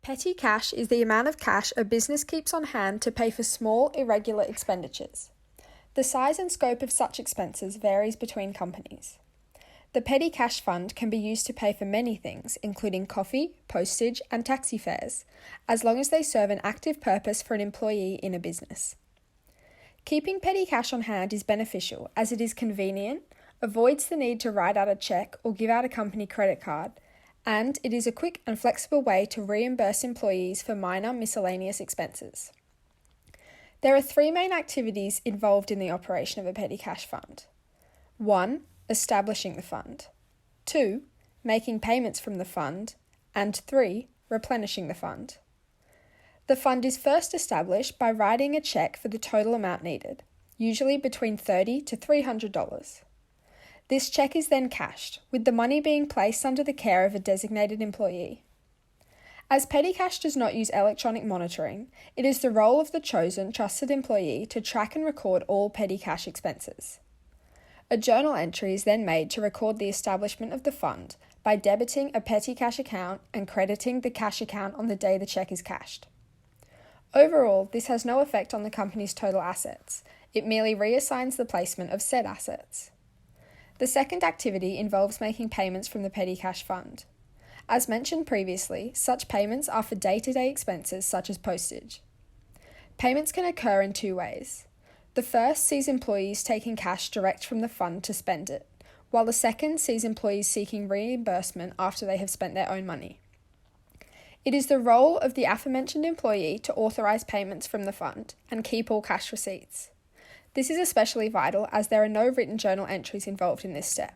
Petty cash is the amount of cash a business keeps on hand to pay for small, irregular expenditures. The size and scope of such expenses varies between companies. The petty cash fund can be used to pay for many things, including coffee, postage, and taxi fares, as long as they serve an active purpose for an employee in a business. Keeping petty cash on hand is beneficial as it is convenient, avoids the need to write out a check or give out a company credit card, and it is a quick and flexible way to reimburse employees for minor miscellaneous expenses. There are three main activities involved in the operation of a petty cash fund. 1. Establishing the fund. 2. Making payments from the fund. And 3. Replenishing the fund. The fund is first established by writing a check for the total amount needed, usually between $30 to $300. This check is then cashed, with the money being placed under the care of a designated employee. As petty cash does not use electronic monitoring, it is the role of the chosen trusted employee to track and record all petty cash expenses. A journal entry is then made to record the establishment of the fund by debiting a petty cash account and crediting the cash account on the day the check is cashed. Overall, this has no effect on the company's total assets. It merely reassigns the placement of said assets. The second activity involves making payments from the petty cash fund. As mentioned previously, such payments are for day-to-day expenses such as postage. Payments can occur in two ways. The first sees employees taking cash direct from the fund to spend it, while the second sees employees seeking reimbursement after they have spent their own money. It is the role of the aforementioned employee to authorize payments from the fund and keep all cash receipts. This is especially vital as there are no written journal entries involved in this step.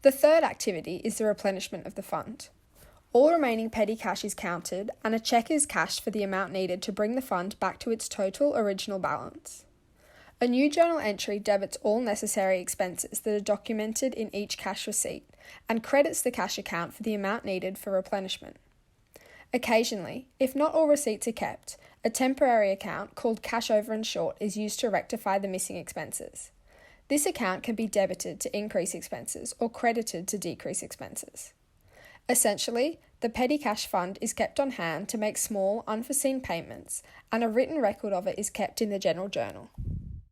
The third activity is the replenishment of the fund. All remaining petty cash is counted and a check is cashed for the amount needed to bring the fund back to its total original balance. A new journal entry debits all necessary expenses that are documented in each cash receipt and credits the cash account for the amount needed for replenishment. Occasionally, if not all receipts are kept, a temporary account called cash over and short is used to rectify the missing expenses. This account can be debited to increase expenses or credited to decrease expenses. Essentially, the petty cash fund is kept on hand to make small, unforeseen payments, and a written record of it is kept in the general journal.